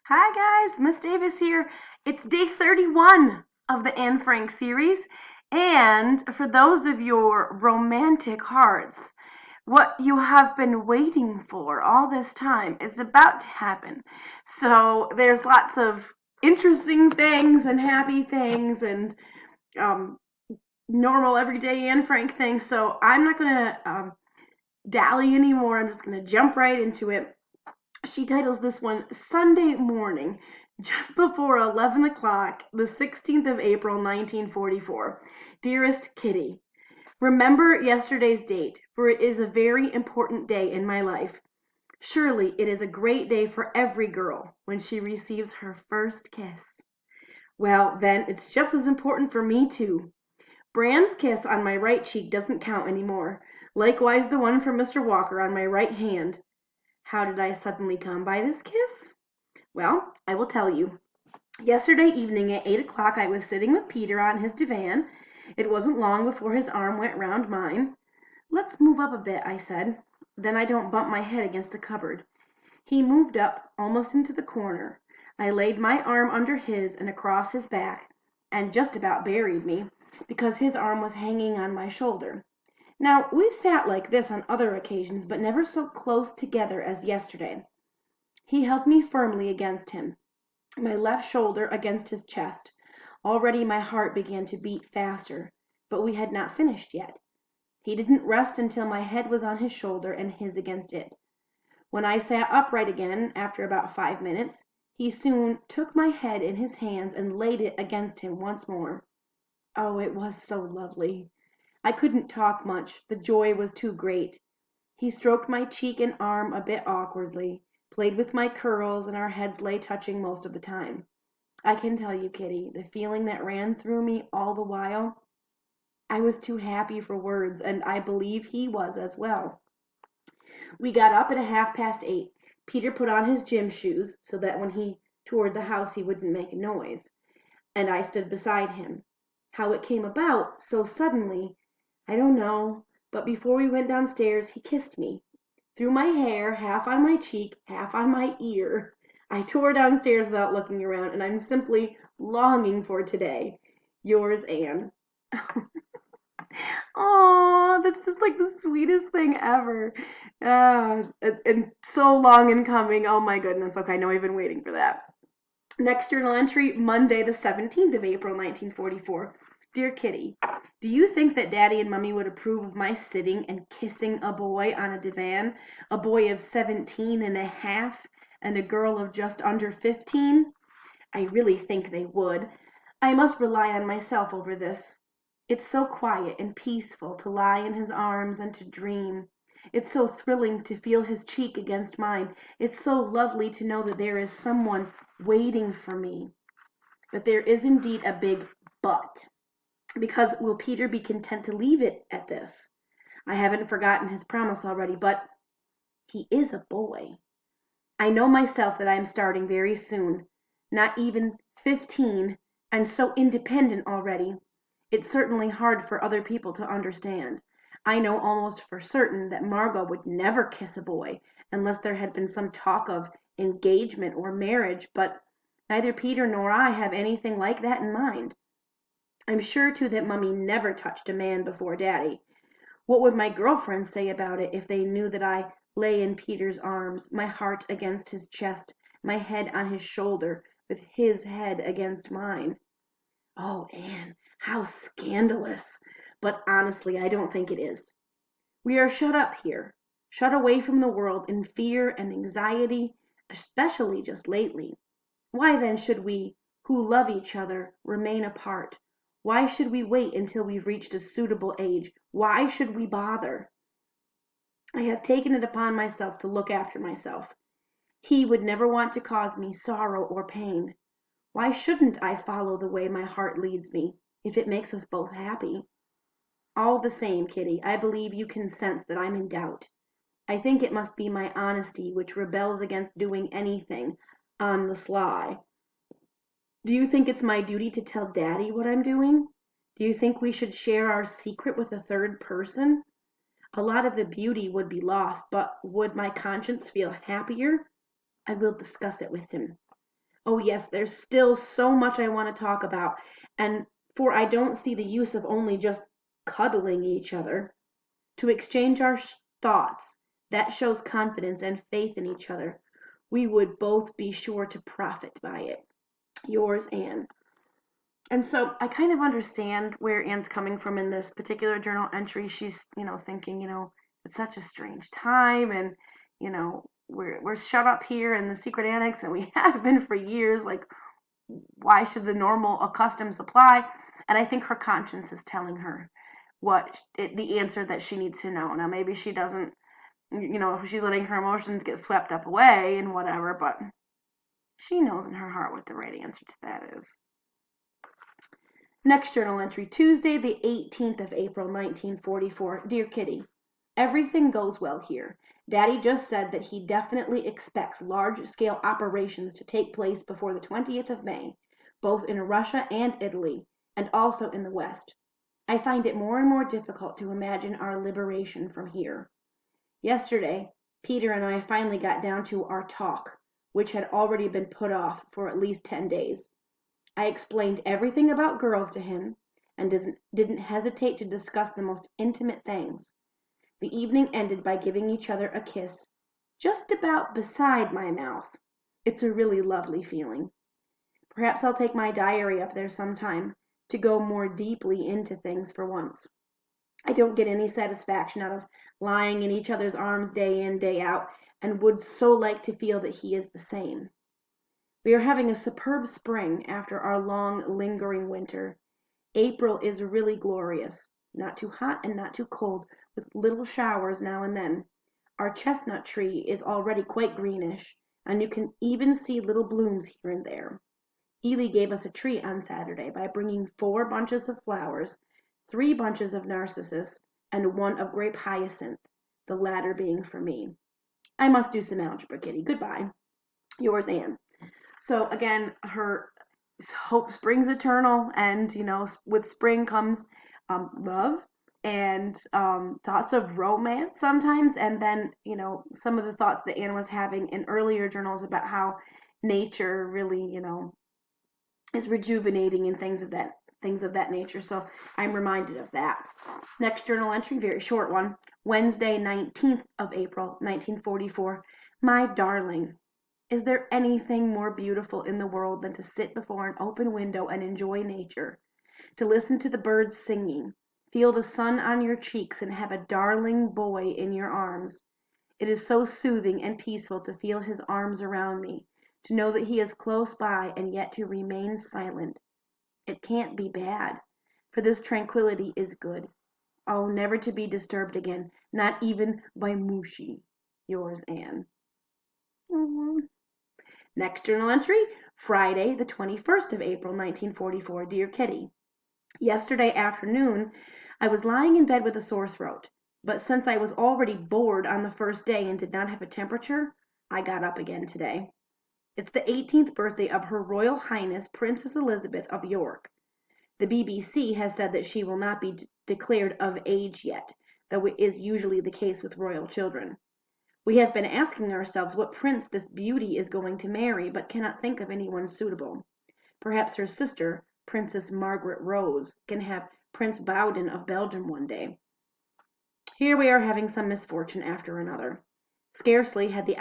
Hi guys, Miss Davis here. It's day 31 of the Anne Frank series, and for those of your romantic hearts, what you have been waiting for all this time is about to happen. So there's lots of interesting things and happy things and um, normal everyday Anne Frank things. So I'm not gonna dally anymore. I'm just gonna jump right into it. She titles this one Sunday Morning, just before 11 o'clock, the 16th of April, 1944. Dearest Kitty, remember yesterday's date, for it is a very important day in my life. Surely it is a great day for every girl when she receives her first kiss. Well, then it's just as important for me, too. Bram's kiss on my right cheek doesn't count anymore. Likewise, the one from Mr. Walker on my right hand. How did I suddenly come by this kiss? Well, I will tell you. Yesterday evening at 8 o'clock I was sitting with Peter on his divan. It wasn't long before his arm went round mine. "Let's move up a bit," I said. "Then I don't bump my head against the cupboard." He moved up, almost into the corner. I laid my arm under his and across his back, and just about buried me, because his arm was hanging on my shoulder. Now, we've sat like this on other occasions, but never so close together as yesterday. He held me firmly against him, my left shoulder against his chest. Already my heart began to beat faster, but we had not finished yet. He didn't rest until my head was on his shoulder and his against it. When I sat upright again, after about 5 minutes, he soon took my head in his hands and laid it against him once more. Oh, it was so lovely. I couldn't talk much, the joy was too great. He stroked my cheek and arm a bit awkwardly, played with my curls, and our heads lay touching most of the time. I can tell you, Kitty, the feeling that ran through me all the while. I was too happy for words, and I believe he was as well. We got up at 8:30. Peter put on his gym shoes, so that when he toured the house he wouldn't make a noise, and I stood beside him. How it came about so suddenly, I don't know, but before we went downstairs he kissed me. Through my hair, half on my cheek, half on my ear. I tore downstairs without looking around, and I'm simply longing for today. Yours, Anne. Oh, that's just like the sweetest thing ever. And so long in coming. Oh my goodness. Okay, I know I've been waiting for that. Next journal entry, Monday, the 17th of April, 1944. Dear Kitty, do you think that Daddy and Mummy would approve of my sitting and kissing a boy on a divan, a boy of 17 and a half, and a girl of just under 15? I really think they would. I must rely on myself over this. It's so quiet and peaceful to lie in his arms and to dream. It's so thrilling to feel his cheek against mine. It's so lovely to know that there is someone waiting for me. But there is indeed a big but. Because will Peter be content to leave it at this? I haven't forgotten his promise already, but he is a boy. I know myself that I am starting very soon. Not even 15, and so independent already. It's certainly hard for other people to understand. I know almost for certain that Margot would never kiss a boy unless there had been some talk of engagement or marriage, but neither Peter nor I have anything like that in mind. I'm sure, too, that Mummy never touched a man before Daddy. What would my girlfriends say about it if they knew that I lay in Peter's arms, my heart against his chest, my head on his shoulder, with his head against mine? Oh, Anne, how scandalous! But honestly, I don't think it is. We are shut up here, shut away from the world in fear and anxiety, especially just lately. Why then should we, who love each other, remain apart? Why should we wait until we've reached a suitable age? Why should we bother? I have taken it upon myself to look after myself. He would never want to cause me sorrow or pain. Why shouldn't I follow the way my heart leads me, if it makes us both happy? All the same, Kitty, I believe you can sense that I'm in doubt. I think it must be my honesty which rebels against doing anything on the sly. Do you think it's my duty to tell Daddy what I'm doing? Do you think we should share our secret with a third person? A lot of the beauty would be lost, but would my conscience feel happier? I will discuss it with him. Oh, yes, there's still so much I want to talk about, and for I don't see the use of only just cuddling each other. To exchange our thoughts, that shows confidence and faith in each other. We would both be sure to profit by it. Yours, Anne. And so I kind of understand where Anne's coming from in this particular journal entry. She's, thinking, it's such a strange time and, we're shut up here in the secret annex and we have been for years. Like, why should the normal customs apply? And I think her conscience is telling her the answer that she needs to know. Now, maybe she doesn't, she's letting her emotions get swept up away and whatever, but she knows in her heart what the right answer to that is. Next journal entry, Tuesday, the 18th of April, 1944. Dear Kitty, everything goes well here. Daddy just said that he definitely expects large-scale operations to take place before the 20th of May, both in Russia and Italy, and also in the West. I find it more and more difficult to imagine our liberation from here. Yesterday, Peter and I finally got down to our talk, which had already been put off for at least 10 days. I explained everything about girls to him, and didn't hesitate to discuss the most intimate things. The evening ended by giving each other a kiss, just about beside my mouth. It's a really lovely feeling. Perhaps I'll take my diary up there sometime, to go more deeply into things for once. I don't get any satisfaction out of lying in each other's arms day in, day out, and would so like to feel that he is the same. We are having a superb spring after our long, lingering winter. April is really glorious. Not too hot and not too cold, with little showers now and then. Our chestnut tree is already quite greenish, and you can even see little blooms here and there. Ely gave us a treat on Saturday by bringing 4 bunches of flowers, 3 bunches of narcissus, and 1 of grape hyacinth, the latter being for me. I must do some algebra, Kitty. Goodbye. Yours, Anne. So again, her hope springs eternal, and with spring comes love and thoughts of romance sometimes, and then some of the thoughts that Anne was having in earlier journals about how nature really is rejuvenating and things of that nature. So I'm reminded of that. Next journal entry, very short one. Wednesday, 19th of April, 1944. My darling, is there anything more beautiful in the world than to sit before an open window and enjoy nature? To listen to the birds singing, feel the sun on your cheeks, and have a darling boy in your arms. It is so soothing and peaceful to feel his arms around me, to know that he is close by and yet to remain silent. It can't be bad, for this tranquillity is good. Oh, never to be disturbed again, not even by Mooshi. Yours, Anne. Next journal entry, Friday, the 21st of April, 1944. Dear Kitty, yesterday afternoon I was lying in bed with a sore throat, but since I was already bored on the first day and did not have a temperature, I got up again today. It's the 18th birthday of Her Royal Highness Princess Elizabeth of York. The BBC has said that she will not be declared of age yet, though it is usually the case with royal children. We have been asking ourselves what prince this beauty is going to marry, but cannot think of anyone suitable. Perhaps her sister, Princess Margaret Rose, can have Prince Bowden of Belgium one day. Here we are having some misfortune after another. Scarcely had the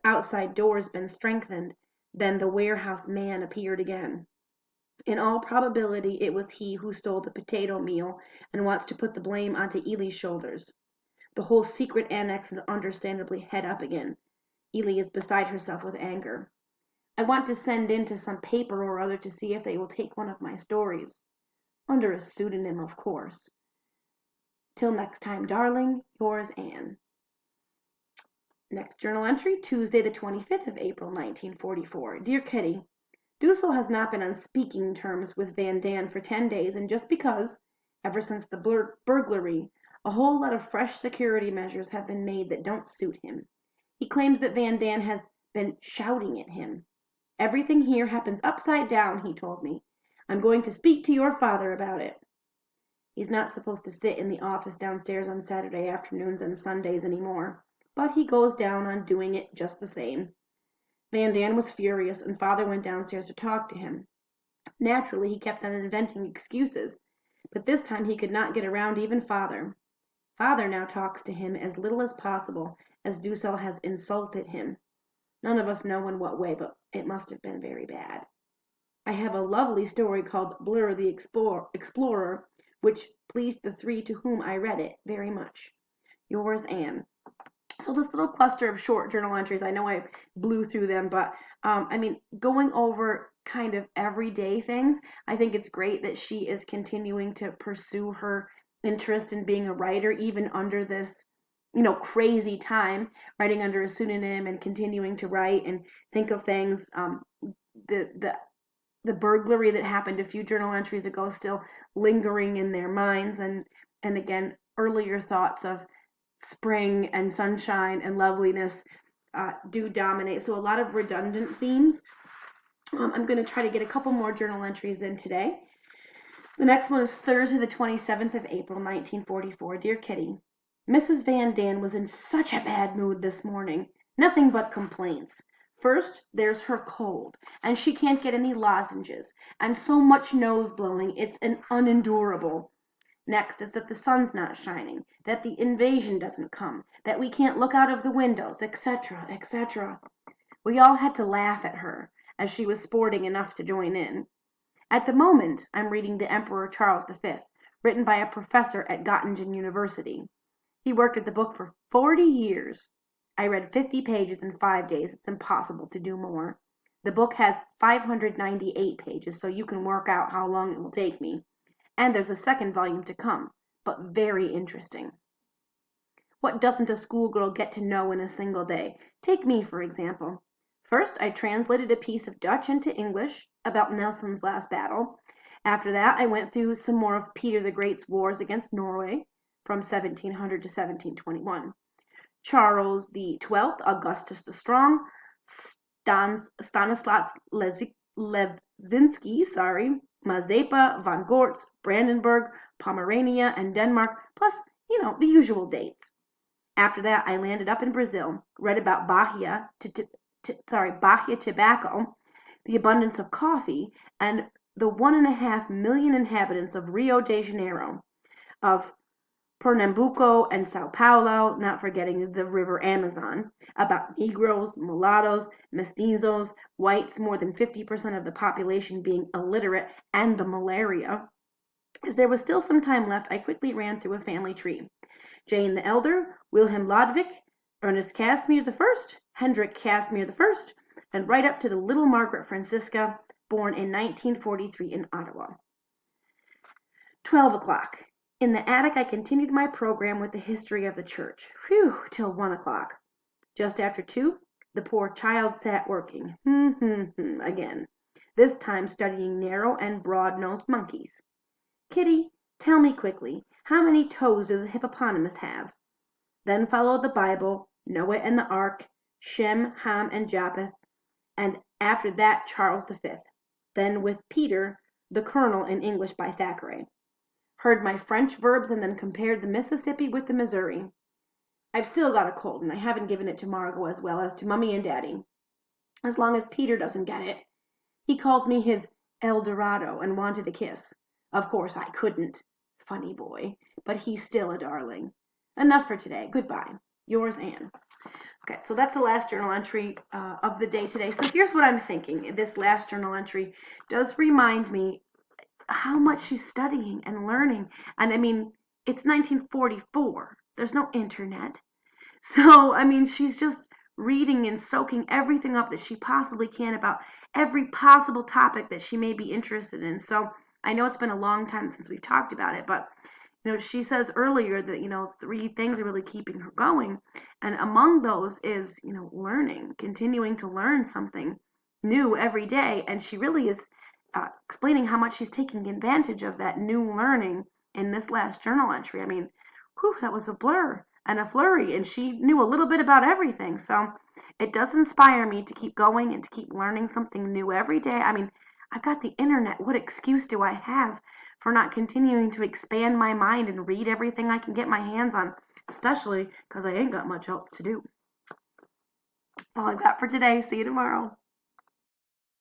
outside doors been strengthened than the warehouse man appeared again. In all probability it was he who stole the potato meal and wants to put the blame onto Ely's shoulders. The whole secret annex is understandably head up again. Ely is beside herself with anger. I want to send in to some paper or other to see if they will take one of my stories. Under a pseudonym, of course. Till next time, darling, yours, Anne. Next journal entry, Tuesday the 25th of April, 1944. Dear Kitty, Dussel has not been on speaking terms with Van Daan for 10 days, and just because, ever since the burglary, a whole lot of fresh security measures have been made that don't suit him. He claims that Van Daan has been shouting at him. Everything here happens upside down, he told me. I'm going to speak to your father about it. He's not supposed to sit in the office downstairs on Saturday afternoons and Sundays anymore, but he goes down on doing it just the same. Van Daan was furious, and Father went downstairs to talk to him. Naturally, he kept on inventing excuses, but this time he could not get around even Father. Father now talks to him as little as possible, as Dussel has insulted him. None of us know in what way, but it must have been very bad. I have a lovely story called Blur the Explorer, which pleased the three to whom I read it very much. Yours, Anne. So this little cluster of short journal entries, I know I blew through them, but going over kind of everyday things, I think it's great that she is continuing to pursue her interest in being a writer, even under this, crazy time, writing under a pseudonym and continuing to write and think of things. The the burglary that happened a few journal entries ago still lingering in their minds, and again, earlier thoughts of spring and sunshine and loveliness do dominate. So a lot of redundant themes. I'm going to try to get a couple more journal entries in today. The next one is Thursday, the 27th of April, 1944. Dear Kitty, Mrs. Van Daan was in such a bad mood this morning. Nothing but complaints. First, there's her cold, and she can't get any lozenges, and so much nose blowing it's an unendurable. Next is that the sun's not shining, that the invasion doesn't come, that we can't look out of the windows, etc., etc. We all had to laugh at her, as she was sporting enough to join in. At the moment I'm reading The Emperor Charles V, written by a professor at Göttingen University. He worked at the book for 40 years. I read 50 pages in 5 days. It's impossible to do more. The book has 598 pages, so you can work out how long it will take me. And there's a second volume to come, but very interesting. What doesn't a schoolgirl get to know in a single day? Take me, for example. First, I translated a piece of Dutch into English about Nelson's last battle. After that, I went through some more of Peter the Great's wars against Norway from 1700 to 1721. Charles the 12th, Augustus the Strong, Stanislas Lewinsky, Mazepa, von Gortz, Brandenburg, Pomerania, and Denmark, plus, the usual dates. After that, I landed up in Brazil, read about Bahia tobacco, the abundance of coffee, and the 1.5 million inhabitants of Rio de Janeiro, of Pernambuco and Sao Paulo, not forgetting the river Amazon, about Negroes, mulattoes, mestizos, whites, more than 50% of the population being illiterate, and the malaria. As there was still some time left, I quickly ran through a family tree. Jane the Elder, Wilhelm Ludwig, Ernest Casimir I, Hendrik Casimir I, and right up to the little Margaret Francisca, born in 1943 in Ottawa. 12 o'clock. In the attic, I continued my program with the history of the church. Till 1 o'clock. Just after 2, the poor child sat working. Again. This time studying narrow and broad-nosed monkeys. Kitty, tell me quickly, how many toes does a hippopotamus have? Then followed the Bible, Noah and the Ark, Shem, Ham, and Japheth, and after that Charles V. Then with Peter, the Colonel in English by Thackeray. Heard my French verbs and then compared the Mississippi with the Missouri. I've still got a cold, and I haven't given it to Margot as well as to Mummy and Daddy. As long as Peter doesn't get it. He called me his El Dorado and wanted a kiss. Of course I couldn't. Funny boy. But he's still a darling. Enough for today. Goodbye. Yours, Anne. Okay, so that's the last journal entry of the day today. So here's what I'm thinking. This last journal entry does remind me how much she's studying and learning. And it's 1944. There's no internet. So, she's just reading and soaking everything up that she possibly can about every possible topic that she may be interested in. So, I know it's been a long time since we've talked about it, but she says earlier that 3 things are really keeping her going, and among those is learning, continuing to learn something new every day, and she really is explaining how much she's taking advantage of that new learning in this last journal entry. That was a blur and a flurry, and she knew a little bit about everything. So it does inspire me to keep going and to keep learning something new every day. I've got the internet. What excuse do I have for not continuing to expand my mind and read everything I can get my hands on, especially because I ain't got much else to do. all I've got for today. See you tomorrow.